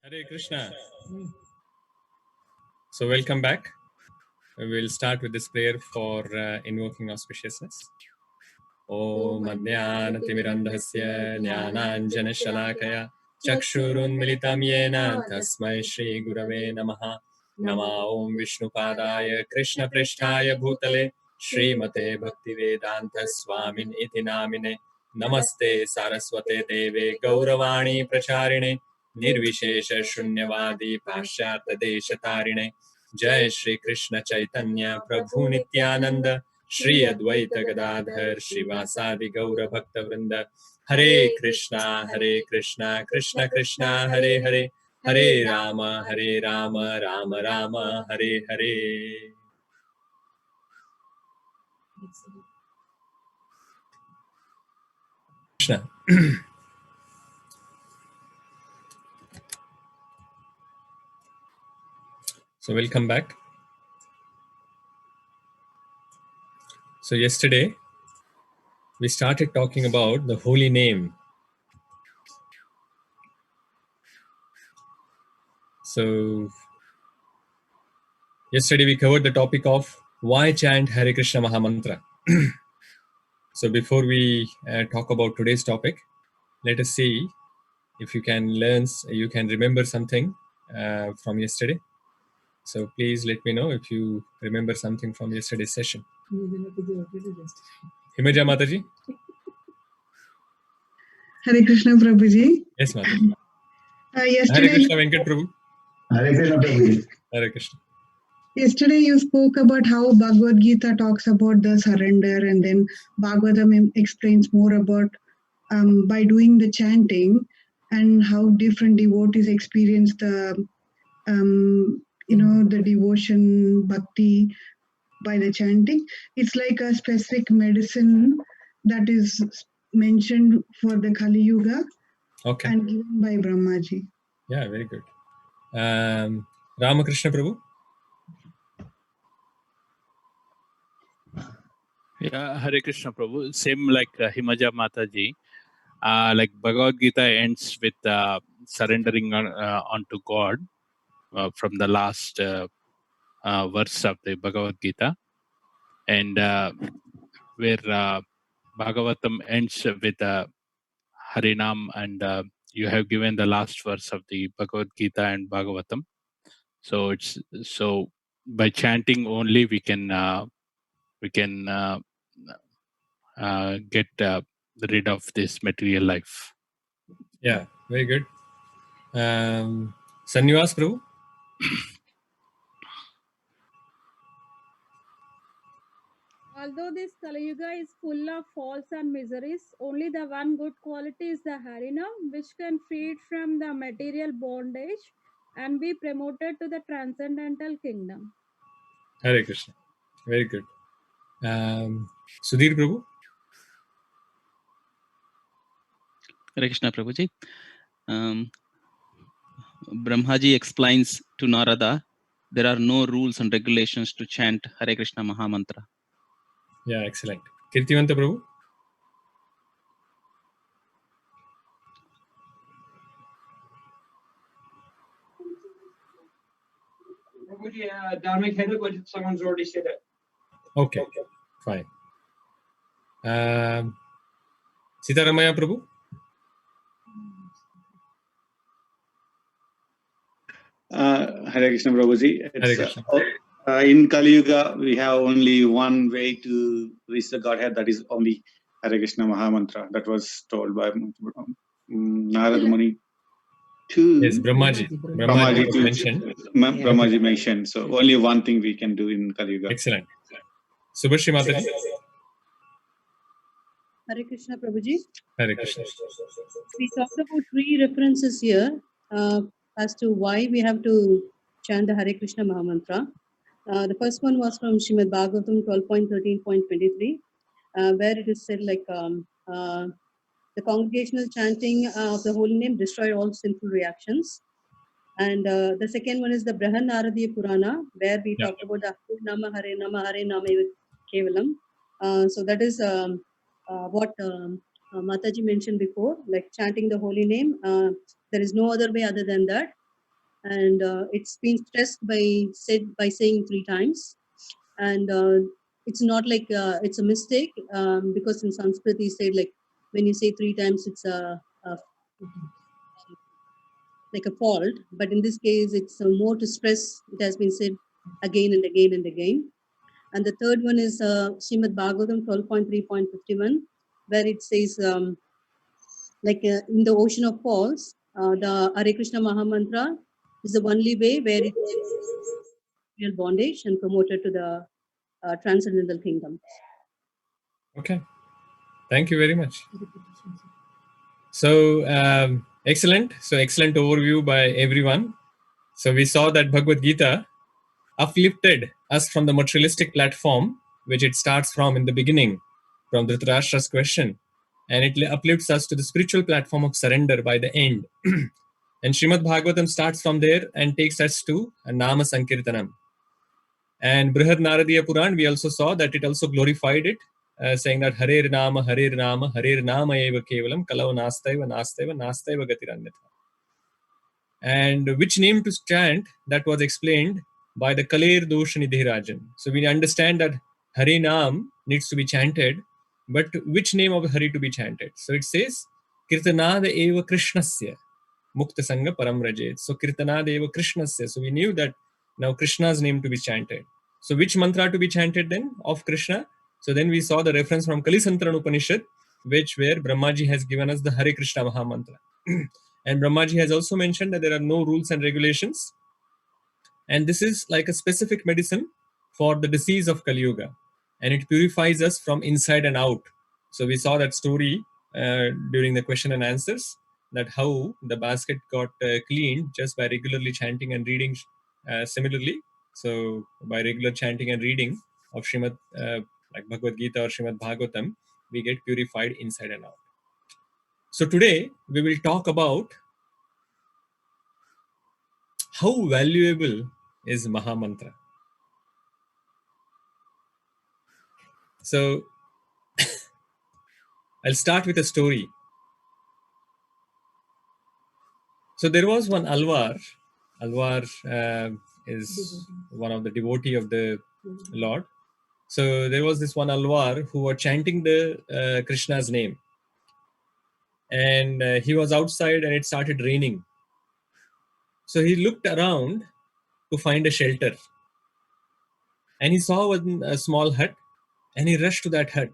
Hare Krishna. So, welcome back. We'll start with this prayer for invoking auspiciousness. Om Adnyanatimirandhasya Jnananjanashalakaya Chakshurunmilitam Yena Tasmai Shri Gurave Namaha Nama Om Vishnupadaya Krishna Prishtaya Bhutale Srimate Bhaktivedanta Swamin Iti Namine Namaste Saraswate Deve Gauravani Pracharine Nirvishesha Shunyavadi Pashyartha Deshatarine Jai Shri Krishna Chaitanya Prabhu Nityananda Shri Advaita Gadadhar Srivasadi Gaura Bhakta Vrinda Hare Krishna Krishna Krishna Hare Hare Hare Rama Rama Rama Hare Hare. Krishna. So welcome back. So yesterday we started talking about the holy name. So yesterday we covered the topic of why chant Hare Krishna Mahamantra. So before we talk about today's topic, let us see if you can remember something from yesterday. So please let me know if you remember something from yesterday's session. Himaja Mataji? Hare Krishna Prabhuji. Yes, Mataji. Yesterday, Hare Krishna Venkat Prabhu. Hare Krishna Prabhuji. Hare Krishna. Yesterday you spoke about how Bhagavad Gita talks about the surrender, and then Bhagavatam explains more about by doing the chanting and how different devotees experience the the devotion bhakti by the chanting. It's like a specific medicine that is mentioned for the Kali Yuga. Okay. And given by Brahmaji. Yeah, very good. Ramakrishna Prabhu? Yeah, Hare Krishna Prabhu. Same like Himaja Mataji. Like Bhagavad Gita ends with surrendering onto God from the last verse of the Bhagavad Gita. And where Bhagavatam ends with Harinam, and you have given the last verse of the Bhagavad Gita and Bhagavatam. So by chanting only we can get rid of this material life. Yeah, very good. Sanyivas Prabhu? Although this Kali Yuga is full of faults and miseries, only the one good quality is the Harinam, which can free it from the material bondage and be promoted to the transcendental kingdom. Hare Krishna. Very good. Sudhir Prabhu? Hare Krishna Prabhuji. Brahmaji explains to Narada, there are no rules and regulations to chant Hare Krishna Mahamantra. Yeah, excellent. Kirtivanta Prabhu? Dharmic Hindu, but someone's already said it. Okay, fine. Sitaramaya Prabhu? Hare Krishna Prabhuji. Hare Krishna. In Kali Yuga, we have only one way to reach the Godhead, that is only Hare Krishna Mahamantra. That was told by Narada Muni to Yes, Brahmaji. Brahmaji mentioned. So only one thing we can do in Kali Yuga. Excellent. Subhashri Mataji? Hare Krishna Prabhuji. Hare Krishna. We talked about three references here as to why we have to chant the Hare Krishna Mahamantra. The first one was from Srimad Bhagavatam 12.13.23, where it is said like the congregational chanting of the holy name destroy all sinful reactions. And the second one is the Brihanaradiya Purana, where we talked about the Hare Nama Kevalam. So that is what Mataji mentioned before, like chanting the holy name. There is no other way other than that. and it's been stressed by saying 3 times, and it's not like it's a mistake, because in Sanskrit he said like when you say 3 times it's a like a fault, but in this case it's more to stress. It has been said again and again and again. And the third one is Srimad Bhagavatam 12.3.51, where it says in the ocean of falls, the Hare Krishna Mahamantra is the only way where it is real bondage and promoted to the transcendental kingdom. Okay, thank you very much. So excellent. So excellent overview by everyone. So we saw that Bhagavad Gita uplifted us from the materialistic platform, which it starts from in the beginning, from Dhritarashtra's question, and it uplifts us to the spiritual platform of surrender by the end. And Srimad Bhagavatam starts from there and takes us to Nama Sankirtanam. And Brihad Naradiya Puran, we also saw that it also glorified it, saying that Harer Nama Eva Kevalam, Kalau Nastaiva Gatiranyatha. And which name to chant, that was explained by the Kaler Dosha Nidhirajan. So we understand that Hare Nam needs to be chanted, but which name of Hari to be chanted? So it says, Kirtanada Eva Krishnasya, Mukta Sangha Param Rajet. So Kirtanada Eva Krishnasya. So we knew that now Krishna's name to be chanted. So which mantra to be chanted then of Krishna? So then we saw the reference from Kalisantran Upanishad, where Brahmaji has given us the Hare Krishna Mahamantra. And Brahmaji has also mentioned that there are no rules and regulations. And this is like a specific medicine for the disease of Kali Yuga. And it purifies us from inside and out. So we saw that story during the question and answers, that how the basket got cleaned just by regularly chanting and reading similarly. So by regular chanting and reading of Srimad, like Bhagavad Gita or Srimad Bhagavatam, we get purified inside and out. So today we will talk about how valuable is Mahamantra. So I'll start with a story. So there was one Alvar. Alvar is one of the devotee of the Lord. So there was this one Alvar who was chanting the Krishna's name. And he was outside and it started raining. So he looked around to find a shelter. And he saw a small hut and he rushed to that hut.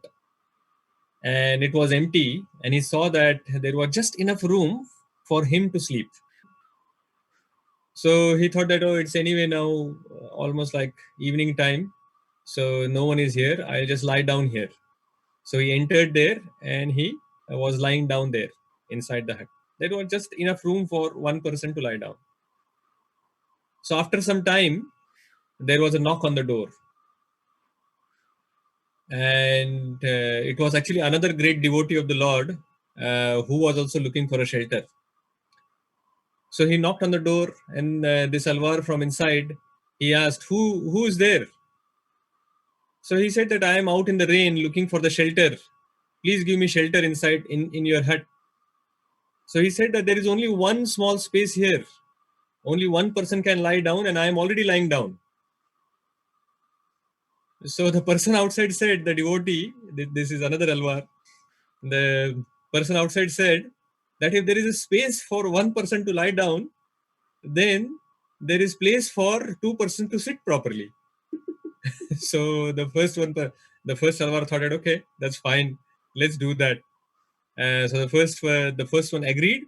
And it was empty. And he saw that there was just enough room for him to sleep. So he thought that, oh, it's anyway now almost like evening time. So no one is here. I'll just lie down here. So he entered there and he was lying down there inside the hut. There was just enough room for one person to lie down. So after some time, there was a knock on the door. And it was actually another great devotee of the Lord who was also looking for a shelter. So he knocked on the door and this Alvar from inside, he asked, who is there? So he said that I am out in the rain looking for the shelter. Please give me shelter inside in your hut. So he said that there is only one small space here. Only one person can lie down and I am already lying down. So the person outside said, the devotee, this is another Alvar, the person outside said that if there is a space for one person to lie down, then there is place for two persons to sit properly. So the first Alvar thought that, okay, that's fine. Let's do that. So the first one agreed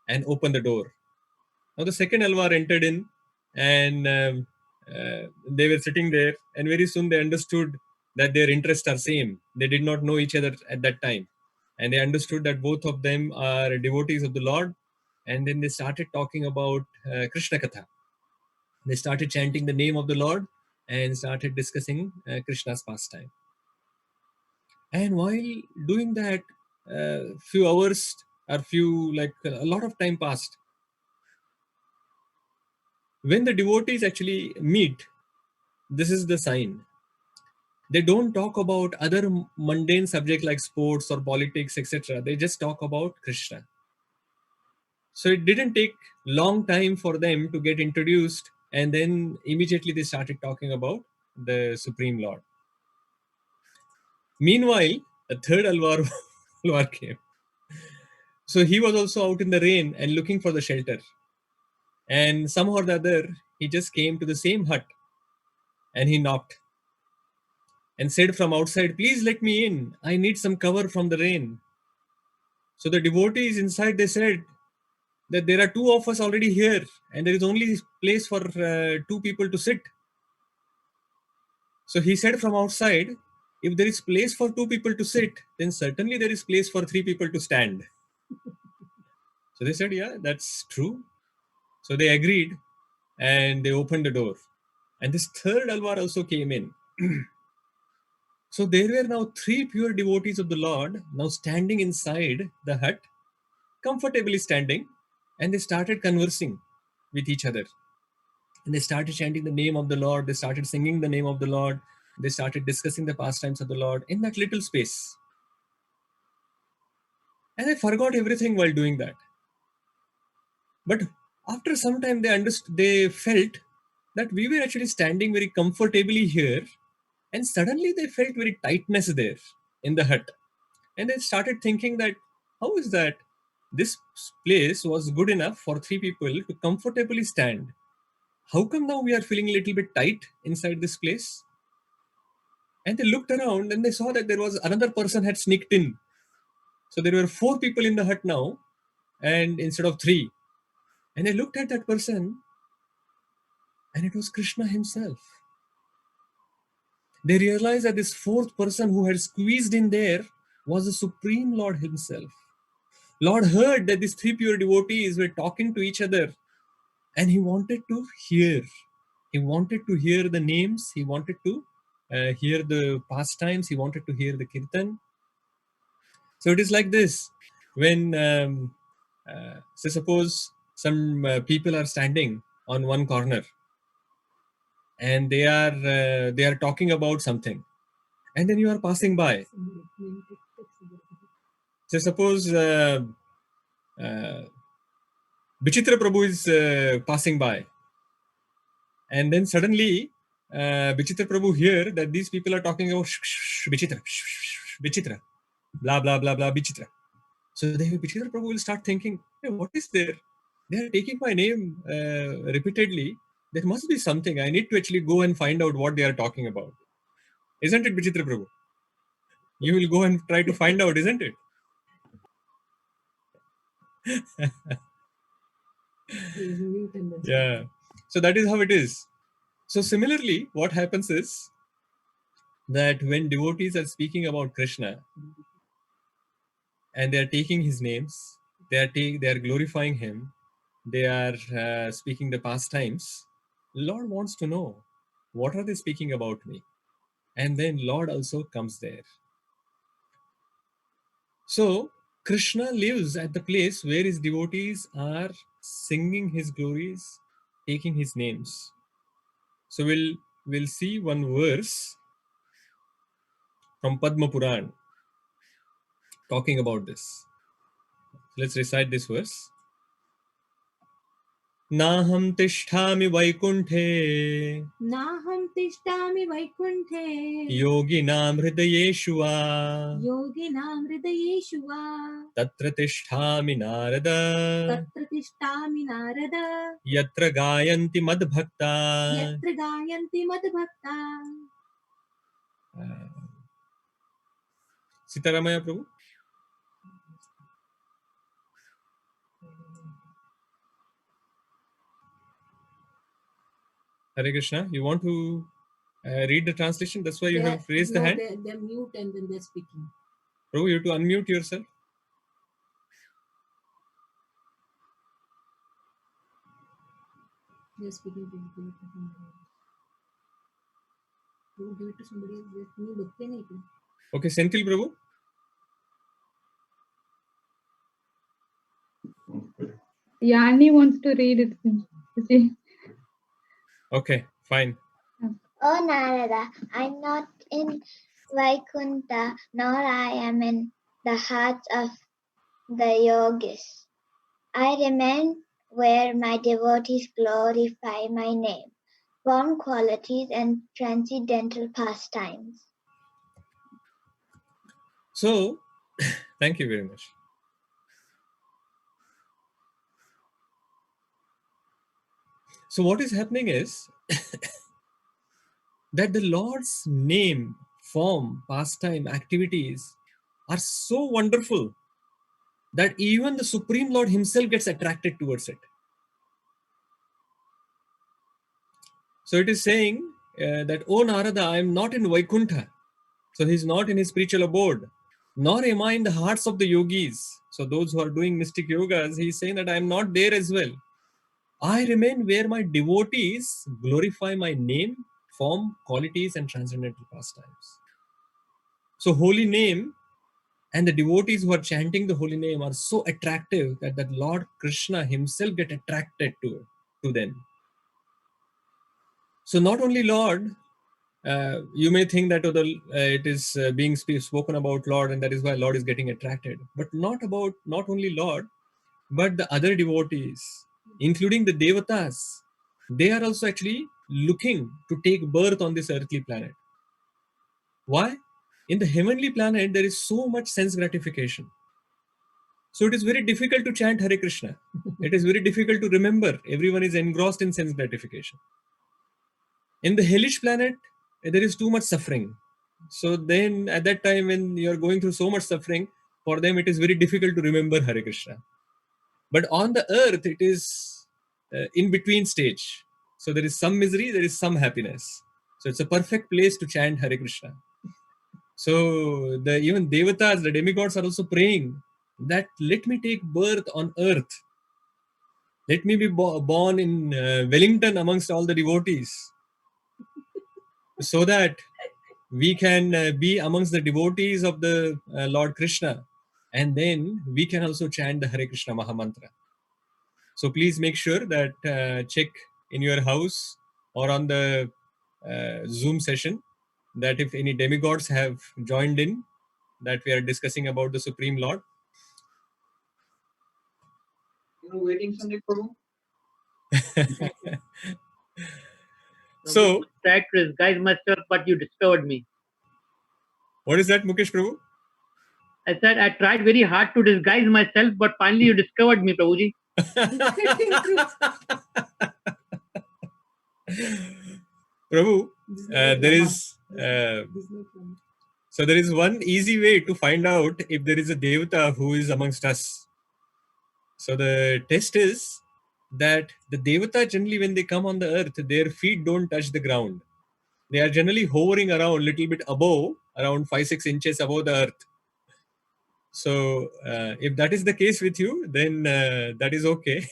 and opened the door. Now the second Alvar entered in and they were sitting there, and very soon they understood that their interests are same. They did not know each other at that time. And they understood that both of them are devotees of the Lord. And then they started talking about Krishna Katha. They started chanting the name of the Lord and started discussing Krishna's pastime. And while doing that, few hours or a lot of time passed. When the devotees actually meet, this is the sign. They don't talk about other mundane subjects like sports or politics, etc. They just talk about Krishna. So it didn't take long time for them to get introduced, and then immediately they started talking about the Supreme Lord. Meanwhile, a third Alvar, Alvar came. So he was also out in the rain and looking for the shelter. And somehow or the other, he just came to the same hut and he knocked and said from outside, "Please let me in. I need some cover from the rain." So the devotees inside, they said that there are two of us already here and there is only place for two people to sit. So he said from outside, if there is place for two people to sit, then certainly there is place for three people to stand. So they said, yeah, that's true. So they agreed and they opened the door. And this third Alvar also came in. So there were now three pure devotees of the Lord now standing inside the hut, comfortably standing, and they started conversing with each other. And they started chanting the name of the Lord, they started singing the name of the Lord, they started discussing the pastimes of the Lord in that little space. And they forgot everything while doing that. But after some time, they felt that we were actually standing very comfortably here, and suddenly they felt very tightness there in the hut. And they started thinking that, how is that this place was good enough for three people to comfortably stand? How come now we are feeling a little bit tight inside this place? And they looked around and they saw that there was another person had sneaked in. So there were four people in the hut now, and instead of three. And they looked at that person, and it was Krishna himself. They realized that this fourth person who had squeezed in there was the Supreme Lord himself. Lord heard that these three pure devotees were talking to each other, and he wanted to hear. He wanted to hear the names, he wanted to hear the pastimes, he wanted to hear the kirtan. So it is like this. When, say suppose some people are standing on one corner and they are talking about something, and then you are passing by. So suppose Vichitra Prabhu is passing by, and then suddenly Vichitra Prabhu hear that these people are talking about Vichitra, Vichitra, blah blah blah blah Vichitra. So Vichitra Prabhu will start thinking, hey, what is there? They are taking my name repeatedly. There must be something. I need to actually go and find out what they are talking about. Isn't it, Vichitra Prabhu? You will go and try to find out, isn't it? Yeah. So that is how it is. So similarly, what happens is that when devotees are speaking about Krishna and they are taking his names, they are glorifying him, they are speaking the pastimes, Lord wants to know, what are they speaking about me? And then Lord also comes there. So Krishna lives at the place where his devotees are singing his glories, taking his names. So we'll see one verse from Padma Puran talking about this. Let's recite this verse. Naham tishtami vaikunte नाहं तिष्ठामि वैकुण्ठे yoginam hridayeshu va योगिनां हृदयेषु वा tatra tishtami narada तत्र तिष्ठामि Narad yatra gayanti madbhakta. यत्र गायन्ति मद्भक्ता. Sitaramaya Prabhu. Hare Krishna. You want to read the translation? That's why you have raised the hand. They're mute and then they're speaking. Prabhu, you have to unmute yourself. They're speaking to you. Don't give it to somebody else. Just me lookte nahi thi. Okay, Senthil Prabhu. Yani wants to read it. Okay, fine. O Narada, I'm not in Vaikuntha, nor I am in the hearts of the yogis. I remain where my devotees glorify my name, form qualities and transcendental pastimes. So, thank you very much. So what is happening is that the Lord's name, form, pastime, activities are so wonderful that even the Supreme Lord himself gets attracted towards it. So it is saying that, O Narada, I am not in Vaikuntha. So he's not in his spiritual abode, nor am I in the hearts of the yogis. So those who are doing mystic yogas, he's saying that I am not there as well. I remain where my devotees glorify my name, form, qualities, and transcendental pastimes. So holy name and the devotees who are chanting the holy name are so attractive that Lord Krishna himself get attracted to them. So not only Lord, you may think that it is being spoken about Lord, and that is why Lord is getting attracted. But not only Lord, but the other devotees, including the Devatas, they are also actually looking to take birth on this earthly planet. Why? In the heavenly planet, there is so much sense gratification. So it is very difficult to chant Hare Krishna. It is very difficult to remember. Everyone is engrossed in sense gratification. In the hellish planet, there is too much suffering. So then at that time when you are going through so much suffering, for them it is very difficult to remember Hare Krishna. But on the earth, it is in between stage. So there is some misery, there is some happiness. So it's a perfect place to chant Hare Krishna. So even Devatas, the demigods are also praying that let me take birth on earth. Let me be born in Wellington amongst all the devotees, so that we can be amongst the devotees of the Lord Krishna, and then we can also chant the Hare Krishna Mahamantra. So please make sure that check in your house or on the Zoom session that if any demigods have joined in, that we are discussing about the Supreme Lord. You waiting Sunday Prabhu? So, tried to disguise myself, but you discovered me. What is that, Mukesh Prabhu? I said I tried very hard to disguise myself, but finally you discovered me, Prabhuji. Prabhu, there is so there is one easy way to find out if there is a Devata who is amongst us. So the test is that the Devata generally when they come on the earth, their feet don't touch the ground. They are generally hovering around a little bit above, around 5-6 inches above the earth. So if that is the case with you, then that is okay.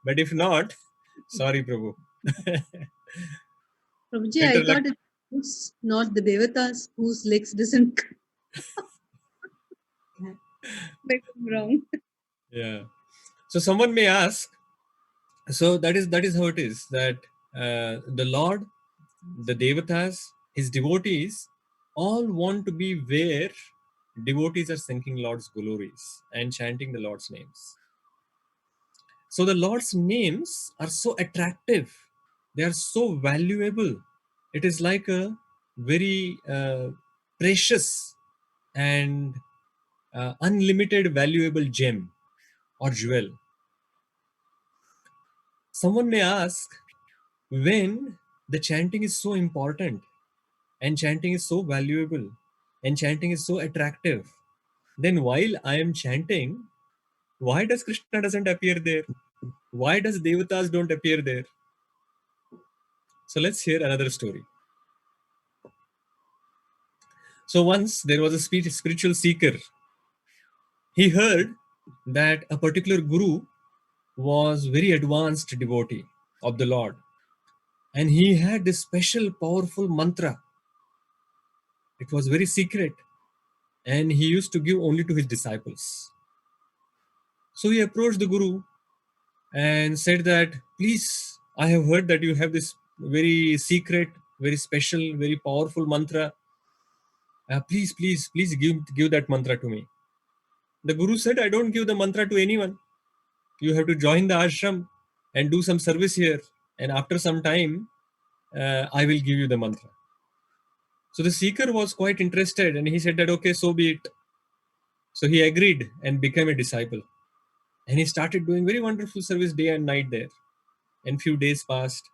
But if not, sorry, Prabhu. Prabhuji, I thought it's not the Devatas whose legs doesn't make them wrong. Yeah. So someone may ask, so that is how it is, that the Lord, the Devatas, his devotees, all want to be where devotees are singing Lord's glories and chanting the Lord's names. So the Lord's names are so attractive. They are so valuable. It is like a very precious and unlimited valuable gem or jewel. Someone may ask, when the chanting is so important and chanting is so valuable and chanting is so attractive, then while I am chanting, why does Krishna doesn't appear there? Why does Devatas don't appear there? So let's hear another story. So once there was a spiritual seeker. He heard that a particular guru was very advanced devotee of the Lord. And he had this special powerful mantra. It was very secret. And he used to give only to his disciples. So he approached the guru and said that, please, I have heard that you have this very secret, very special, very powerful mantra. Please give that mantra to me. The guru said, I don't give the mantra to anyone. You have to join the ashram and do some service here. And after some time, I will give you the mantra. So the seeker was quite interested and he said that, okay, so be it. So he agreed and became a disciple. And he started doing very wonderful service day and night there. And few days passed,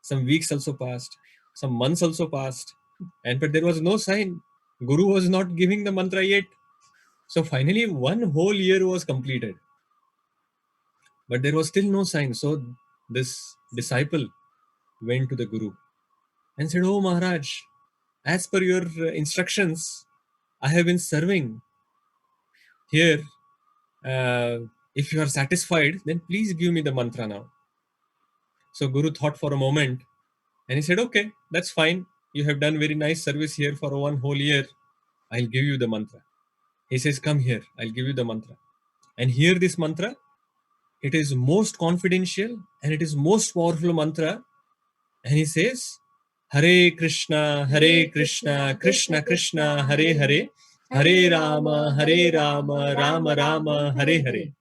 some weeks also passed, some months also passed. But there was no sign. Guru was not giving the mantra yet. So finally, one whole year was completed. But there was still no sign. So this disciple went to the Guru and said, "Oh Maharaj, as per your instructions, I have been serving here. If you are satisfied, then please give me the mantra now." So Guru thought for a moment and he said, "Okay, that's fine. You have done very nice service here for one whole year. I'll give you the mantra." He says, "Come here, I'll give you the mantra. And hear this mantra. It is most confidential and it is most powerful mantra." And he says, "Hare Krishna, Krishna Krishna, Hare Hare, Hare Rama, Rama Rama, Hare Hare."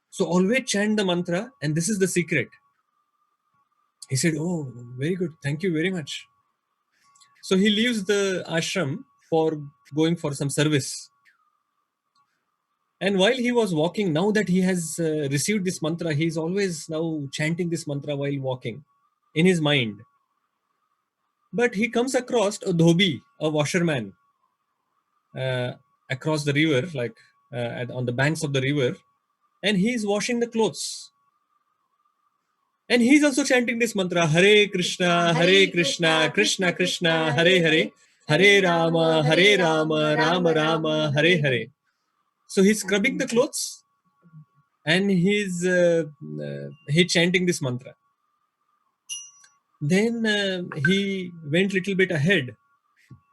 So always chant the mantra, and this is the secret. He said, "Oh, very good. Thank you very much." So he leaves the ashram for going for some service. And while he was walking, now that he has received this mantra, he is always now chanting this mantra while walking in his mind. But he comes across a dhobi, a washerman, across the river, like on the banks of the river, and he is washing the clothes. And he is also chanting this mantra, Hare Krishna, Krishna Krishna, Hare Hare, Hare Rama, Rama Rama, Hare Hare. So he's scrubbing the clothes and he's chanting this mantra. Then he went little bit ahead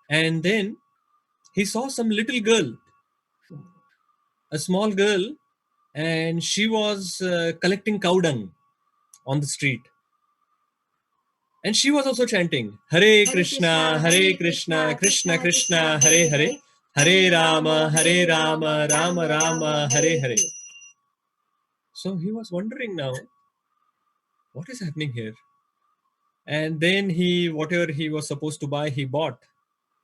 and then he saw some little girl, a small girl, and she was collecting cow dung on the street. And she was also chanting, Hare Krishna, Krishna Krishna, Hare Hare, Hare Rama, Rama Rama, Hare Hare. So he was wondering now, what is happening here? And then whatever he was supposed to buy, he bought.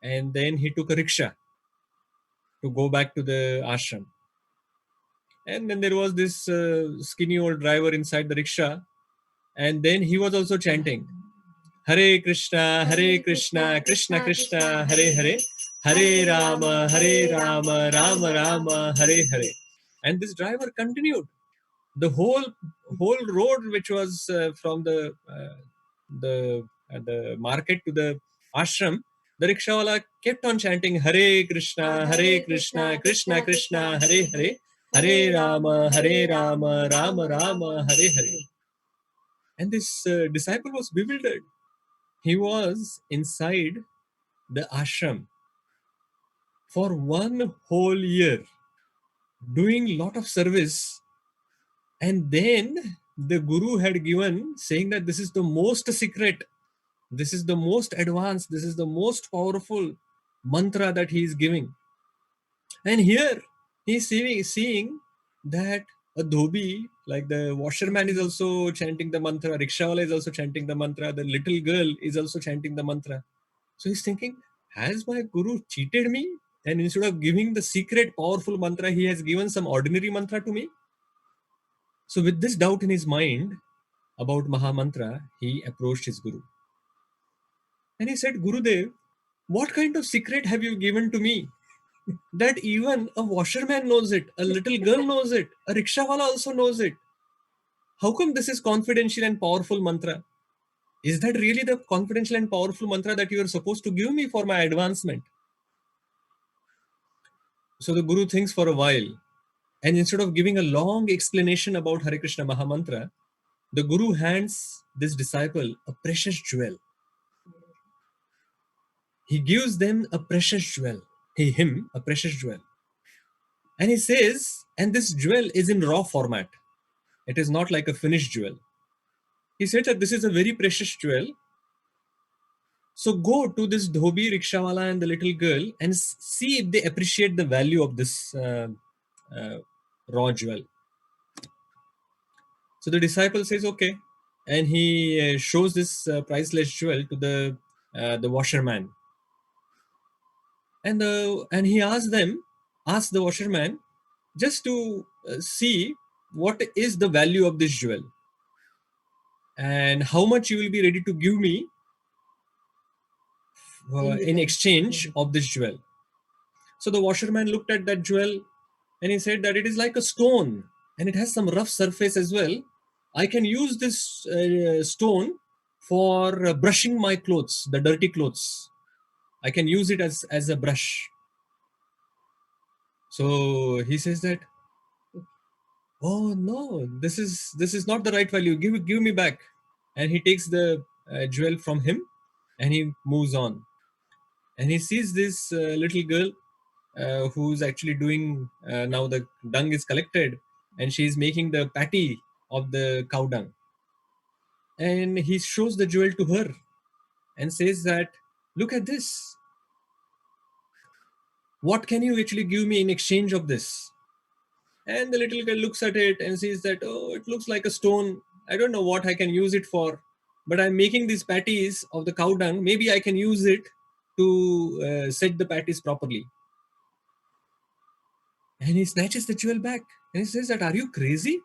And then he took a rickshaw to go back to the ashram. And then there was this skinny old driver inside the rickshaw. And then he was also chanting, Hare Krishna, Krishna Krishna, Hare Hare, Hare Rama, Rama Rama, Hare Hare. And this driver continued the whole road, which was from the market to the ashram. The rickshawala kept on chanting Hare Krishna, Krishna Krishna, Hare Hare, Hare Rama, Rama Rama, Hare Hare. And this disciple was bewildered. He was inside the ashram for one whole year, doing lot of service. And then the Guru had given, saying that this is the most secret, this is the most advanced, this is the most powerful mantra that he is giving. And here he is seeing that a dhobi, like the washerman, is also chanting the mantra, rickshawala is also chanting the mantra, the little girl is also chanting the mantra. So he's thinking, has my Guru cheated me? And instead of giving the secret powerful mantra, he has given some ordinary mantra to me? So with this doubt in his mind about Mahamantra, he approached his Guru. And he said, Gurudev, what kind of secret have you given to me that even a washerman knows it, a little girl knows it, a rickshawala also knows it? How come this is confidential and powerful mantra? Is that really the confidential and powerful mantra that you are supposed to give me for my advancement? So the Guru thinks for a while, and instead of giving a long explanation about Hare Krishna Mahamantra, the Guru hands this disciple a precious jewel. He gives them a precious jewel, him a precious jewel. And he says, and this jewel is in raw format. It is not like a finished jewel. He said that this is a very precious jewel. So go to this dhobi, rickshawala and the little girl and see if they appreciate the value of this raw jewel. So the disciple says, okay. And he shows this priceless jewel to the washerman. And he asked the washerman, just to see what is the value of this jewel and how much you will be ready to give me in exchange of this jewel. So the washerman looked at that jewel and he said that it is like a stone and it has some rough surface as well. I can use this stone for brushing my clothes, the dirty clothes. I can use it as a brush. So he says that, oh no, this is not the right value. Give me back. And he takes the jewel from him and he moves on. And he sees this little girl who's actually doing, now the dung is collected and she's making the patty of the cow dung. And he shows the jewel to her and says that, look at this. What can you actually give me in exchange of this? And the little girl looks at it and says that, oh, it looks like a stone. I don't know what I can use it for, but I'm making these patties of the cow dung. Maybe I can use it to set the patties properly. And he snatches the jewel back and he says that, are you crazy?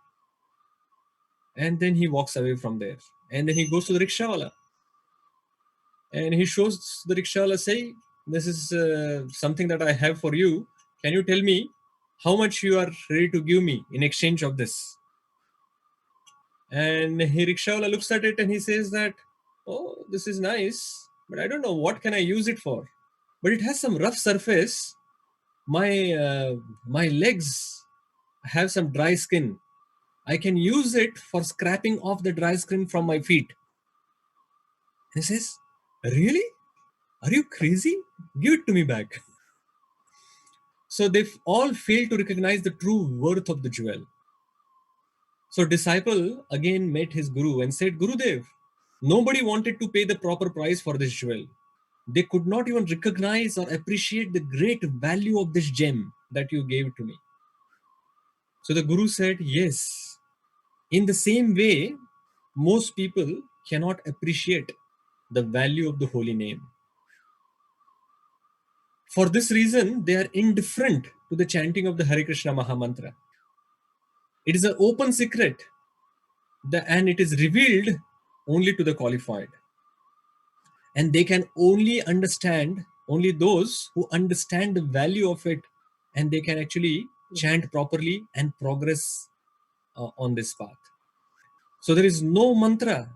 And then he walks away from there. And then he goes to the rickshawala. And he shows the rickshawala, say, this is something that I have for you. Can you tell me how much you are ready to give me in exchange of this? And rickshawala looks at it and he says that, oh, this is nice, but I don't know what can I use it for. But it has some rough surface. My legs have some dry skin. I can use it for scraping off the dry skin from my feet. And he says, really? Are you crazy? Give it to me back. So they all fail to recognize the true worth of the jewel. So disciple again met his guru and said, Gurudev, nobody wanted to pay the proper price for this jewel. They could not even recognize or appreciate the great value of this gem that you gave to me. So the guru said, yes, in the same way, most people cannot appreciate the value of the holy name. For this reason, they are indifferent to the chanting of the Hare Krishna Mahamantra. It is an open secret, and it is revealed only to the qualified. And they can only understand, only those who understand the value of it, and they can actually chant properly and progress on this path. So there is no mantra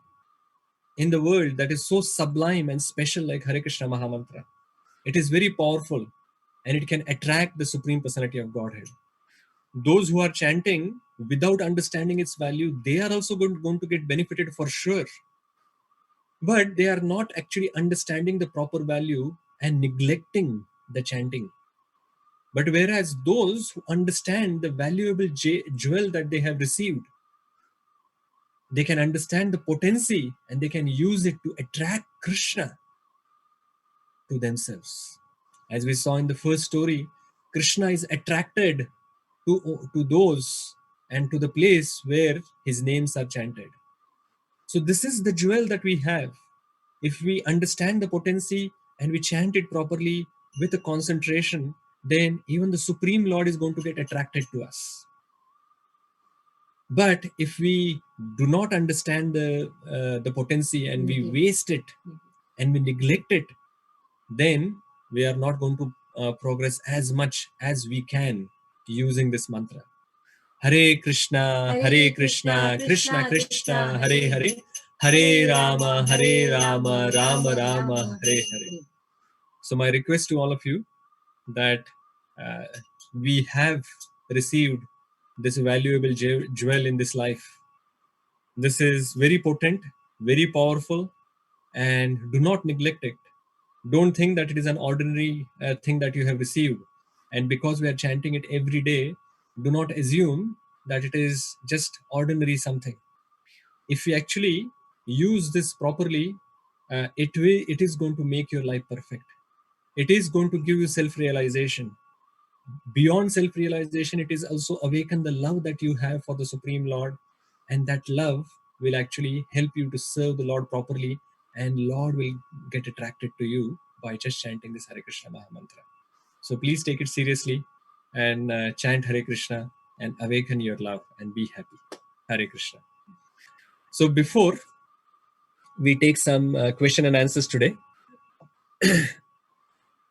in the world that is so sublime and special like Hare Krishna Mahamantra. It is very powerful and it can attract the Supreme Personality of Godhead. Those who are chanting without understanding its value, they are also going to get benefited for sure. But they are not actually understanding the proper value and neglecting the chanting. But whereas those who understand the valuable jewel that they have received, they can understand the potency and they can use it to attract Krishna to themselves. As we saw in the first story, Krishna is attracted to those and to the place where his names are chanted. So this is the jewel that we have. If we understand the potency and we chant it properly with a concentration, then even the Supreme Lord is going to get attracted to us. But if we do not understand the potency and we waste it and we neglect it, then we are not going to progress as much as we can using this mantra. Hare Krishna, Krishna Krishna, Hare Hare, Hare Rama, Rama Rama, Hare Hare. So my request to all of you that we have received this valuable jewel in this life. This is very potent, very powerful, and do not neglect it. Don't think that it is an ordinary thing that you have received. And because we are chanting it every day, do not assume that it is just ordinary something. If you actually use this properly, it is going to make your life perfect. It is going to give you self-realization. Beyond self-realization, it is also awaken the love that you have for the Supreme Lord, and that love will actually help you to serve the Lord properly, and Lord will get attracted to you by just chanting this Hare Krishna Mahamantra. So please take it seriously and chant Hare Krishna and awaken your love and be happy. Hare Krishna. So before we take some question and answers today,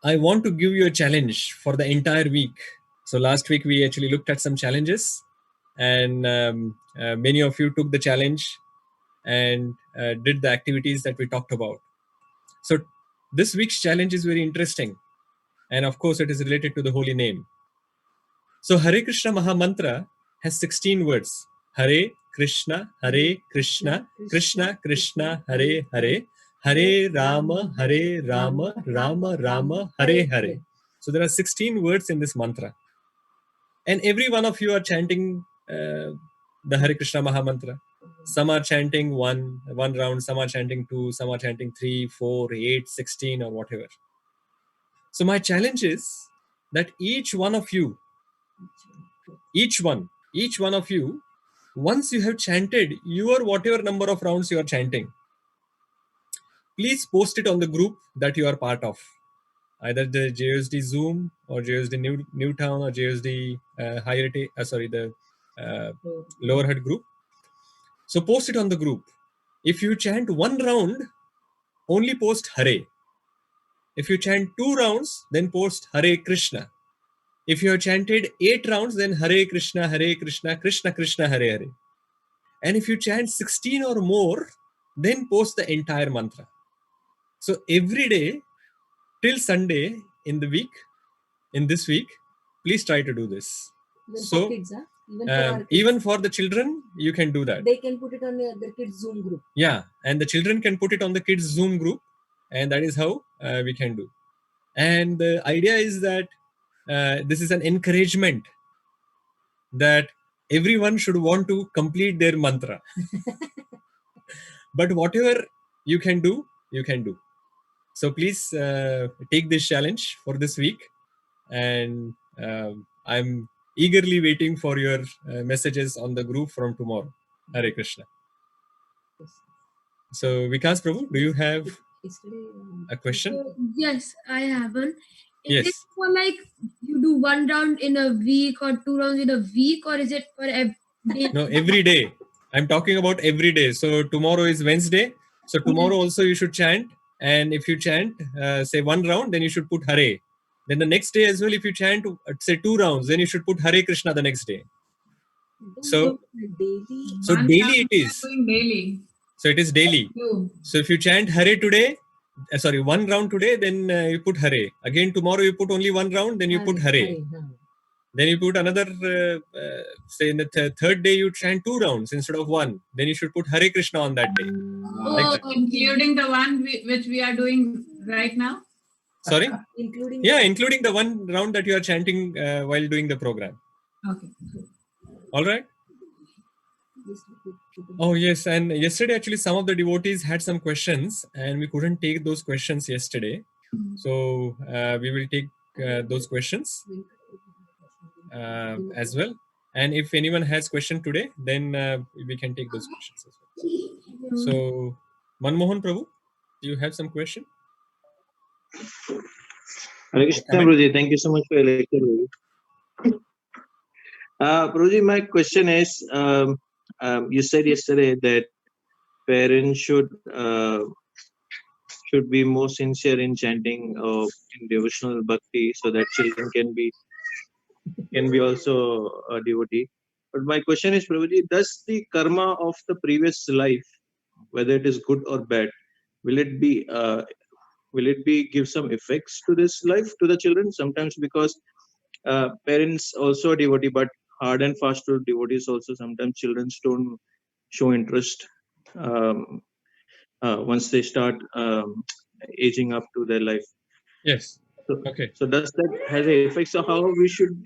I want to give you a challenge for the entire week. So last week we actually looked at some challenges, and many of you took the challenge and did the activities that we talked about. So this week's challenge is very interesting, and of course it is related to the holy name. So Hare Krishna Mahamantra has 16 words. Hare Krishna, Krishna Krishna, Hare Hare, Hare Rama, Rama Rama, Hare Hare. So there are 16 words in this mantra. And every one of you are chanting the Hare Krishna Mahamantra. Some are chanting one round, some are chanting 2, some are chanting 3, 4, 8, 16 or whatever. So my challenge is that each one of you, once you have chanted your whatever number of rounds you are chanting, please post it on the group that you are part of, either the JSD Zoom or JSD Newtown or JSD the Lower Head group. So post it on the group. If you chant one round, only post Hare. If you chant 2 rounds, then post Hare Krishna. If you have chanted 8 rounds, then Hare Krishna, Krishna Krishna, Hare Hare. And if you chant 16 or more, then post the entire mantra. So every day till Sunday in this week, please try to do this. Even So for kids, huh? Even for the children, you can do that. They can put it on their kids' Zoom group. Yeah, and the children can put it on the kids' Zoom group, and that is how we can do. And the idea is that this is an encouragement that everyone should want to complete their mantra. But whatever you can do, you can do. So please take this challenge for this week, and I'm eagerly waiting for your messages on the group from tomorrow. Hare Krishna. So Vikas Prabhu, do you have a question? Yes, I have one. Is Yes. it for like you do one round in a week or 2 rounds in a week, or is it for every day? No, every day. I'm talking about every day. So tomorrow is Wednesday. So tomorrow also you should chant. And if you chant, say 1 round, then you should put Hare. Then the next day as well, if you chant, say 2 rounds, then you should put Hare Krishna the next day. So daily it is. Daily. So it is daily. So if you chant Hare today, 1 round today, then you put Hare. Again tomorrow you put only 1 round, then you put Hare. Then you put another, say in the third day you chant 2 rounds instead of 1. Then you should put Hare Krishna on that day. Oh, including the one which we are doing right now? Sorry? Including including the 1 round that you are chanting while doing the program. Okay. All right? Oh, yes. And yesterday, actually, some of the devotees had some questions and we couldn't take those questions yesterday. So we will take those questions as well. And if anyone has question today, then we can take those questions as well. So, Manmohan Prabhu, do you have some question? Hare Krishna, Prabhuji. Thank you so much for your lecture. Prabhuji, my question is, you said yesterday that parents should be more sincere in chanting in devotional bhakti, so that children can be also a devotee. But my question is, Prabhuji, does the karma of the previous life, whether it is good or bad, will it be give some effects to this life to the children? Sometimes because parents also are devotee, but hard and fast rule devotees also, sometimes children don't show interest once they start aging up to their life. Yes. So, okay. So does that has an effect? So how we should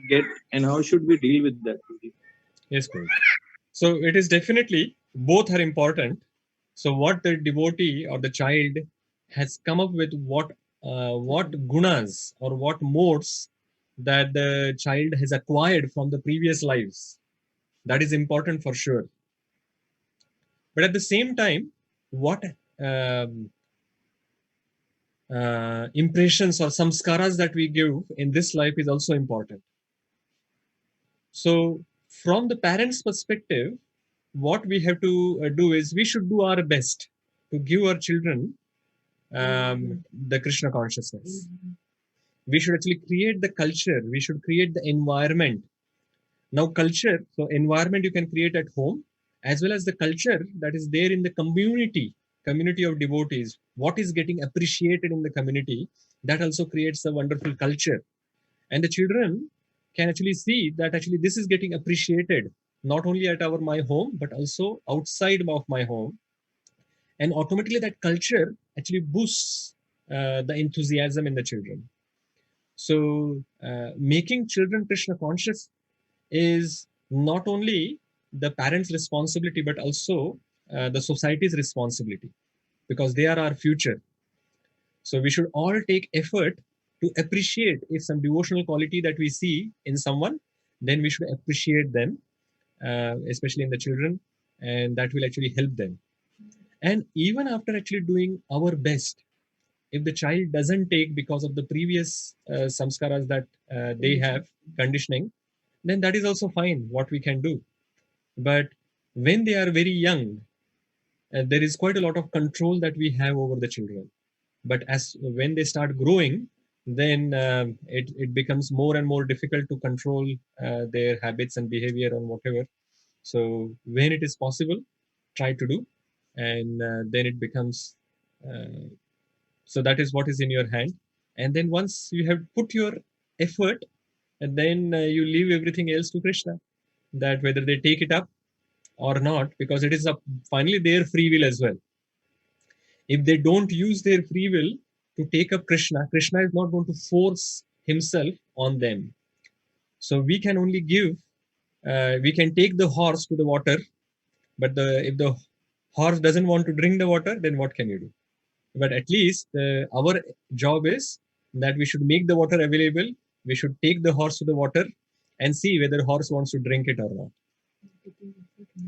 get and how should we deal with that? Yes, Prabhu. So it is definitely, both are important. So what the devotee or the child has come up with, what gunas or what modes that the child has acquired from the previous lives, that is important for sure. But at the same time, what impressions or samskaras that we give in this life is also important. So from the parents' perspective, what we have to do is we should do our best to give our children the Krishna consciousness. We should actually create the culture. We should create the environment. Now culture, so environment you can create at home, as well as the culture that is there in the community of devotees. What is getting appreciated in the community, that also creates a wonderful culture. And the children can actually see that actually this is getting appreciated, not only at my home, but also outside of my home. And automatically that culture actually boosts the enthusiasm in the children. So making children Krishna conscious is not only the parents' responsibility, but also the society's responsibility, because they are our future. So we should all take effort to appreciate if some devotional quality that we see in someone, then we should appreciate them, especially in the children, and that will actually help them. And even after actually doing our best, if the child doesn't take because of the previous samskaras that they have, conditioning, then that is also fine, what we can do. But when they are very young, there is quite a lot of control that we have over the children. But as when they start growing, then it becomes more and more difficult to control their habits and behavior and whatever. So when it is possible, try to do, and then it becomes so that is what is in your hand. And then once you have put your effort, and then you leave everything else to Krishna, that whether they take it up or not, because it is finally their free will as well. If they don't use their free will to take up Krishna, Krishna is not going to force himself on them. So we can only give, we can take the horse to the water, but if the horse doesn't want to drink the water, then what can you do? But at least our job is that we should make the water available. We should take the horse to the water and see whether the horse wants to drink it or not.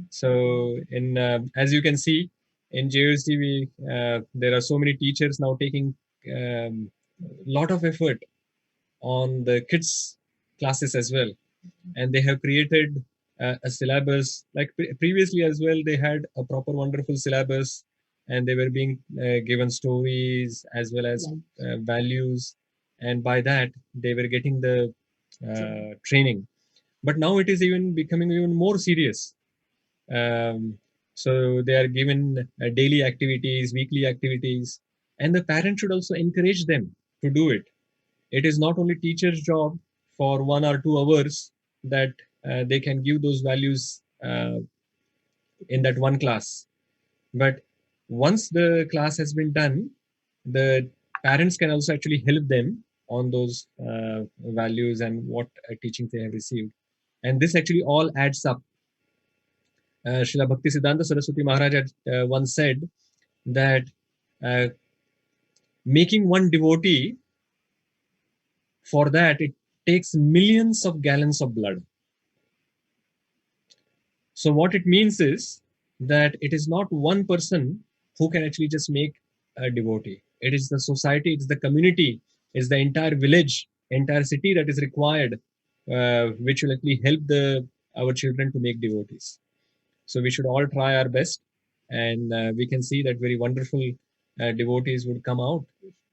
So in as you can see, in JSD, there are so many teachers now taking lot of effort on the kids classes as well, and they have created a syllabus. Like previously as well, they had a proper wonderful syllabus, and they were being given stories as well as values, and by that they were getting the training. But now it is even becoming even more serious. So they are given daily activities, weekly activities, and the parent should also encourage them to do it. It is not only teacher's job for 1 or 2 hours that they can give those values in that one class. But once the class has been done, the parents can also actually help them on those values and what teachings they have received. And this actually all adds up. Srila Bhaktisiddhanta Saraswati Maharaj once said that making one devotee, for that it takes millions of gallons of blood. So what it means is that it is not one person who can actually just make a devotee. It is the society, it's the community, it's the entire village, entire city that is required, which will actually help our children to make devotees. So we should all try our best, and we can see that very wonderful devotees would come out,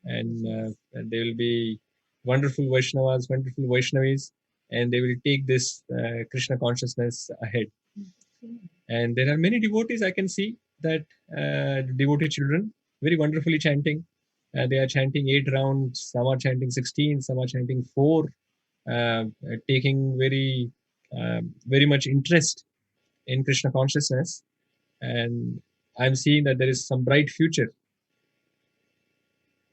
and they will be wonderful Vaishnavas, wonderful Vaishnavis, and they will take this Krishna consciousness ahead. And there are many devotees I can see that devotee children very wonderfully chanting. They are chanting 8 rounds, some are chanting 16, some are chanting 4, taking very much interest in Krishna consciousness, and I'm seeing that there is some bright future.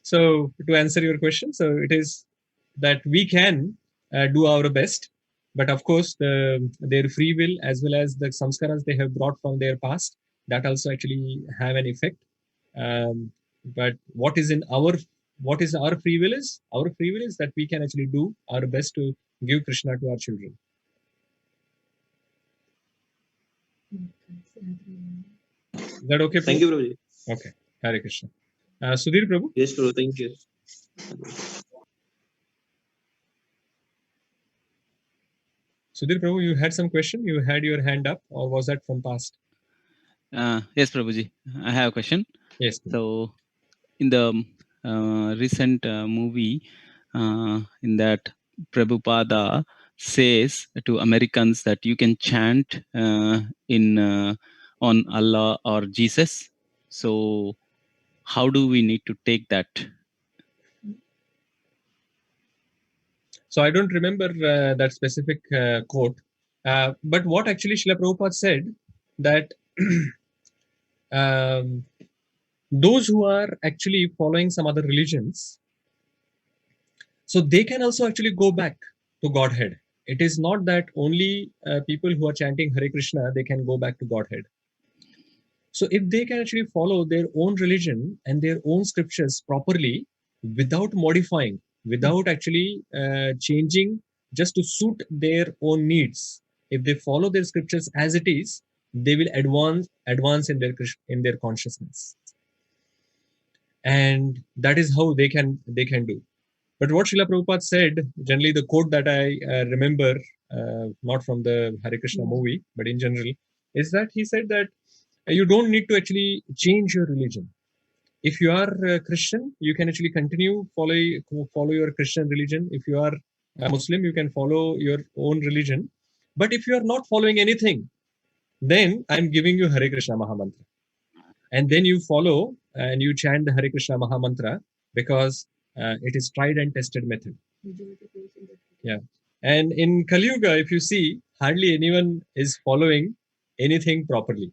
So to answer your question, so it is that we can do our best, but of course their free will as well as the samskaras they have brought from their past, that also actually have an effect. But what is our free will is? Our free will is that we can actually do our best to give Krishna to our children. Is that okay, Prabhu? Thank you, Prabhuji. Okay. Hare Krishna. Sudhir Prabhu? Yes, Prabhu. Thank you. Sudhir Prabhu, you had some question? You had your hand up, or was that from past? Yes, Prabhuji. I have a question. Yes. So, in the recent movie, in that Prabhupada says to Americans that you can chant on Allah or Jesus. So, how do we need to take that? So I don't remember that specific quote. But what actually Srila Prabhupada said, that those who are actually following some other religions, so they can also actually go back to Godhead. It is not that only people who are chanting Hare Krishna, they can go back to Godhead. So if they can actually follow their own religion and their own scriptures properly, without modifying, without actually changing, just to suit their own needs, if they follow their scriptures as it is, they will advance in their consciousness, and that is how they can do. But what Srila Prabhupada said, generally the quote that I remember, not from the Hare Krishna movie, but in general, is that he said that you don't need to actually change your religion. If you are a Christian, you can actually continue follow your Christian religion. If you are a Muslim, you can follow your own religion. But if you are not following anything, then I'm giving you Hare Krishna Mahamantra. And then you follow and you chant the Hare Krishna Mahamantra, because it is tried and tested method. Yeah. And in Kali Yuga, if you see, hardly anyone is following anything properly.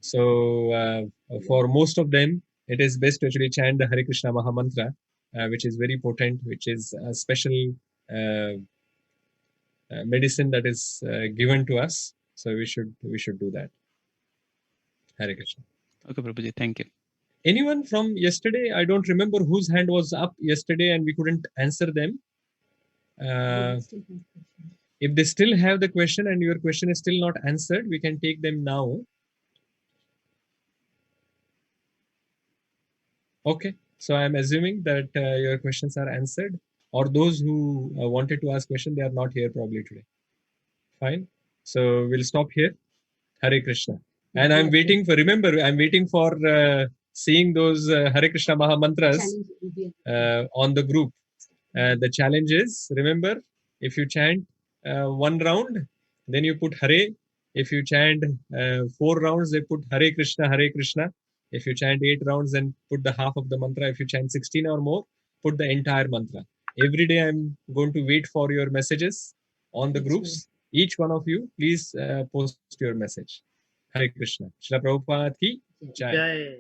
So for most of them, it is best to actually chant the Hare Krishna Mahamantra, which is very potent, which is a special medicine that is given to us. So we should do that. Hare Krishna. Okay, Prabhuji, thank you. Anyone from yesterday? I don't remember whose hand was up yesterday and we couldn't answer them. If they still have the question and your question is still not answered, we can take them now. Okay, so I'm assuming that your questions are answered, or those who wanted to ask question, they are not here probably today. Fine. So we'll stop here. Hare Krishna. And I'm waiting for, remember, I'm waiting for seeing those Hare Krishna Mahamantras on the group. The challenge is, remember, if you chant one round, then you put Hare. If you chant 4 rounds, they put Hare Krishna, Hare Krishna. If you chant 8 rounds, then put the half of the mantra. If you chant 16 or more, put the entire mantra. Every day I'm going to wait for your messages on the groups. Each one of you, please post your message. Hare Krishna. Srila Prabhupada ki Jai.